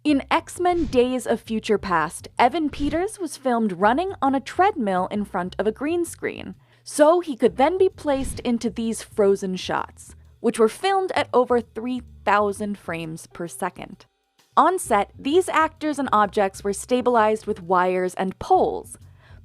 In X-Men Days of Future Past, Evan Peters was filmed running on a treadmill in front of a green screen, so he could then be placed into these frozen shots, which were filmed at over 3,000 frames per second. On set, these actors and objects were stabilized with wires and poles,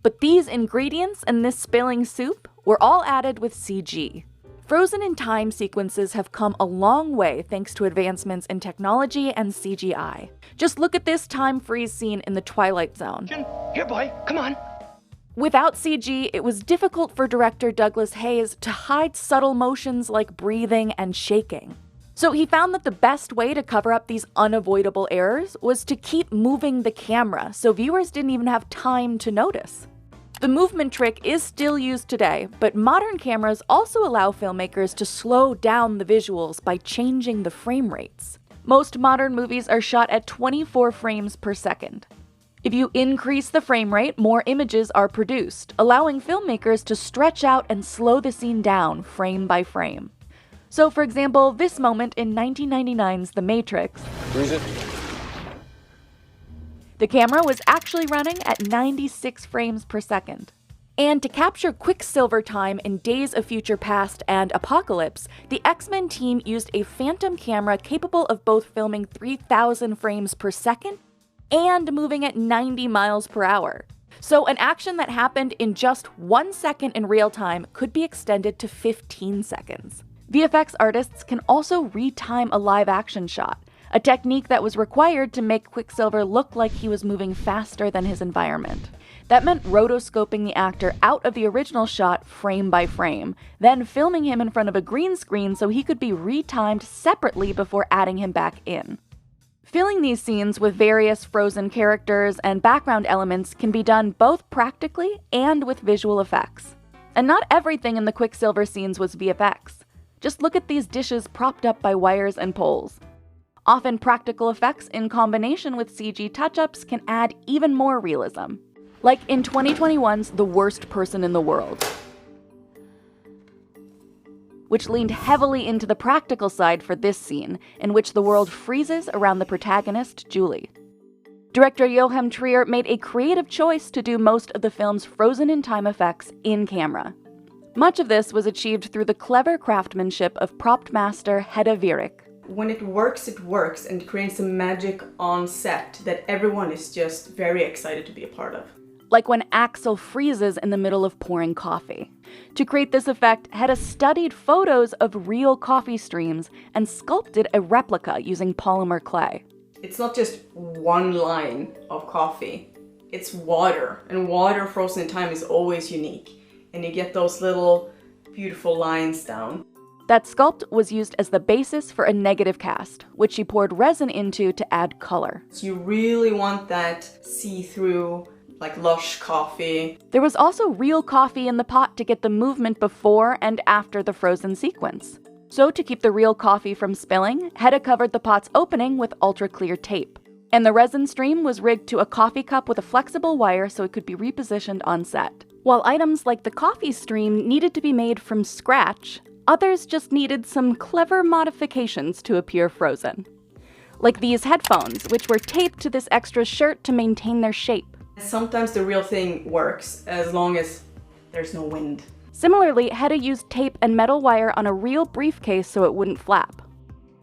but these ingredients and this spilling soup were all added with CG. Frozen in time sequences have come a long way thanks to advancements in technology and CGI. Just look at this time freeze scene in the Twilight Zone. Here, boy, come on. Without CG, it was difficult for director Douglas Hayes to hide subtle motions like breathing and shaking. So he found that the best way to cover up these unavoidable errors was to keep moving the camera so viewers didn't even have time to notice. The movement trick is still used today, but modern cameras also allow filmmakers to slow down the visuals by changing the frame rates. Most modern movies are shot at 24 frames per second. If you increase the frame rate, more images are produced, allowing filmmakers to stretch out and slow the scene down frame by frame. So, for example, this moment in 1999's The Matrix, Who's it? the camera was actually running at 96 frames per second. And to capture Quicksilver time in Days of Future Past and Apocalypse, the X-Men team used a phantom camera capable of both filming 3,000 frames per second and moving at 90 miles per hour. So an action that happened in just 1 second in real time could be extended to 15 seconds. VFX artists can also retime a live action shot, a technique that was required to make Quicksilver look like he was moving faster than his environment. That meant rotoscoping the actor out of the original shot frame by frame, then filming him in front of a green screen so he could be retimed separately before adding him back in. Filling these scenes with various frozen characters and background elements can be done both practically and with visual effects. And not everything in the Quicksilver scenes was VFX. Just look at these dishes propped up by wires and poles. Often practical effects in combination with CG touch-ups can add even more realism. Like in 2021's The Worst Person in the World, which leaned heavily into the practical side for this scene, in which the world freezes around the protagonist, Julie. Director Joachim Trier made a creative choice to do most of the film's frozen-in-time effects in camera. Much of this was achieved through the clever craftsmanship of prop master Hedda Virik. When it works, and it creates a magic on set that everyone is just very excited to be a part of. Like when Axel freezes in the middle of pouring coffee. To create this effect, Hedda studied photos of real coffee streams and sculpted a replica using polymer clay. It's not just one line of coffee, it's water, and water frozen in time is always unique. And you get those little beautiful lines down. That sculpt was used as the basis for a negative cast, which she poured resin into to add color. So you really want that see-through, like lush coffee. There was also real coffee in the pot to get the movement before and after the frozen sequence. So to keep the real coffee from spilling, Hedda covered the pot's opening with ultra-clear tape. And the resin stream was rigged to a coffee cup with a flexible wire so it could be repositioned on set. While items like the coffee stream needed to be made from scratch, others just needed some clever modifications to appear frozen. Like these headphones, which were taped to this extra shirt to maintain their shape. Sometimes the real thing works as long as there's no wind. Similarly, Hedda used tape and metal wire on a real briefcase so it wouldn't flap.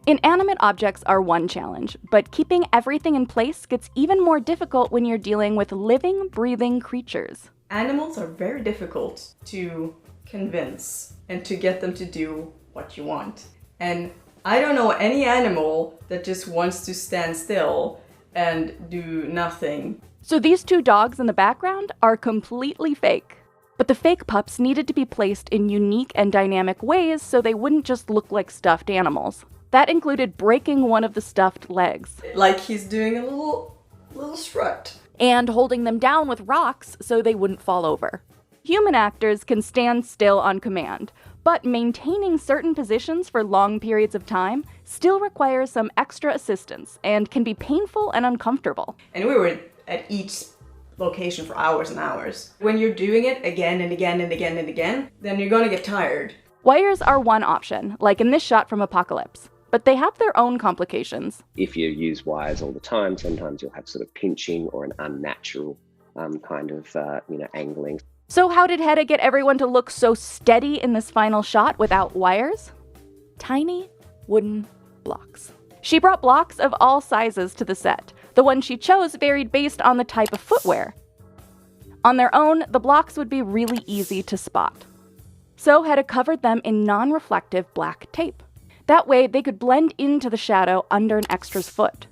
Inanimate objects are one challenge, but keeping everything in place gets even more difficult when you're dealing with living, breathing creatures. Animals are very difficult to convince and to get them to do what you want. And I don't know any animal that just wants to stand still and do nothing. So these two dogs in the background are completely fake. But the fake pups needed to be placed in unique and dynamic ways so they wouldn't just look like stuffed animals. That included breaking one of the stuffed legs. Like he's doing a little strut. And holding them down with rocks so they wouldn't fall over. Human actors can stand still on command, but maintaining certain positions for long periods of time still requires some extra assistance and can be painful and uncomfortable. And we were at each location for hours and hours. When you're doing it again and again and again and again, then you're gonna get tired. Wires are one option, like in this shot from Apocalypse. but they have their own complications. If you use wires all the time, sometimes you'll have sort of pinching or an unnatural kind of angling. So how did Hedda get everyone to look so steady in this final shot without wires? Tiny wooden blocks. She brought blocks of all sizes to the set. The one she chose varied based on the type of footwear. On their own, the blocks would be really easy to spot. So Hedda covered them in non-reflective black tape. That way, they could blend into the shadow under an extra's foot.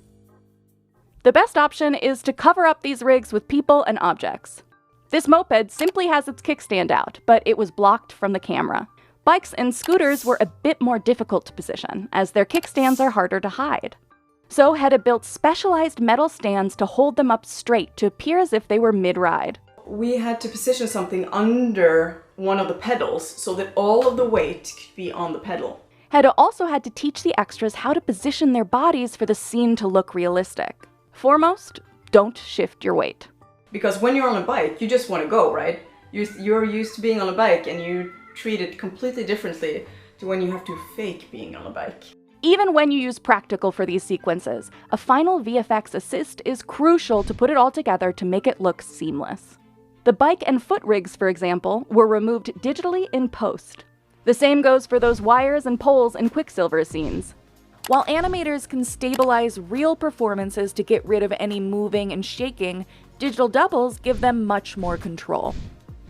The best option is to cover up these rigs with people and objects. This moped simply has its kickstand out, but it was blocked from the camera. Bikes and scooters were a bit more difficult to position, as their kickstands are harder to hide. So Hedda built specialized metal stands to hold them up straight to appear as if they were mid-ride. We had to position something under one of the pedals so that all of the weight could be on the pedal. Hedda also had to teach the extras how to position their bodies for the scene to look realistic. Foremost, don't shift your weight. Because when you're on a bike, you just want to go, right? You're used to being on a bike and you treat it completely differently to when you have to fake being on a bike. Even when you use practical for these sequences, a final VFX assist is crucial to put it all together to make it look seamless. The bike and foot rigs, for example, were removed digitally in post. The same goes for those wires and poles in Quicksilver scenes. While animators can stabilize real performances to get rid of any moving and shaking, digital doubles give them much more control.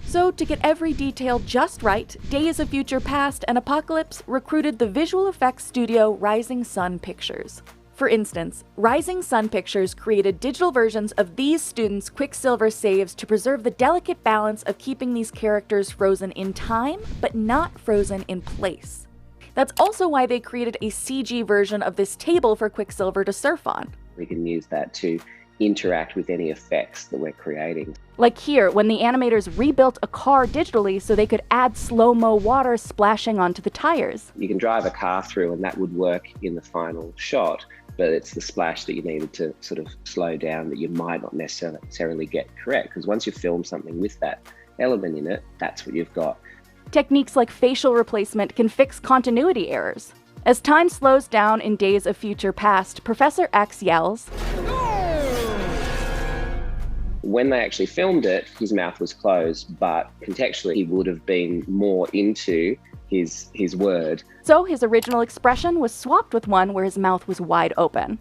So, to get every detail just right, Days of Future Past and Apocalypse recruited the visual effects studio Rising Sun Pictures. For instance, Rising Sun Pictures created digital versions of these students' Quicksilver saves to preserve the delicate balance of keeping these characters frozen in time, but not frozen in place. That's also why they created a CG version of this table for Quicksilver to surf on. We can use that to interact with any effects that we're creating. Like here, when the animators rebuilt a car digitally so they could add slow-mo water splashing onto the tires. You can drive a car through and that would work in the final shot, but it's the splash that you needed to sort of slow down that you might not necessarily get correct, because once you film something with that element in it, that's what you've got. Techniques like facial replacement can fix continuity errors. As time slows down in Days of Future Past, Professor X yells, when they actually filmed it, his mouth was closed, but contextually he would have been more into his word. So his original expression was swapped with one where his mouth was wide open.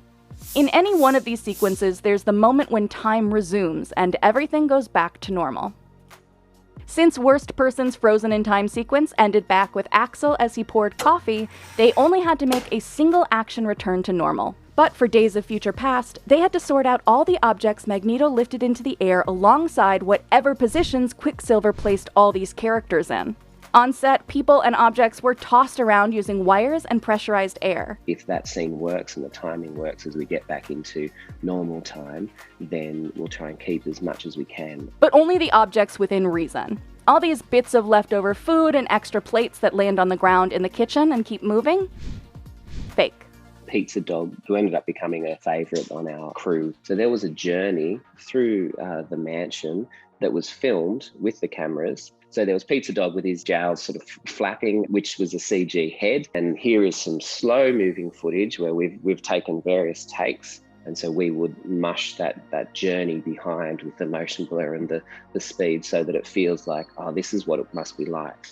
In any one of these sequences, there's the moment when time resumes and everything goes back to normal. Since Worst Person's Frozen in Time sequence ended back with Axel as he poured coffee, they only had to make a single action return to normal. But for Days of Future Past, they had to sort out all the objects Magneto lifted into the air alongside whatever positions Quicksilver placed all these characters in. On set, people and objects were tossed around using wires and pressurized air. If that scene works and the timing works as we get back into normal time, then we'll try and keep as much as we can. But only the objects within reason. All these bits of leftover food and extra plates that land on the ground in the kitchen and keep moving? Fake. Pizza Dog, who ended up becoming a favourite on our crew. So there was a journey through the mansion that was filmed with the cameras. So there was Pizza Dog with his jowls sort of flapping, which was a CG head. And here is some slow moving footage where we've taken various takes. And so we would mush that journey behind with the motion blur and the speed so that it feels like, oh, this is what it must be like.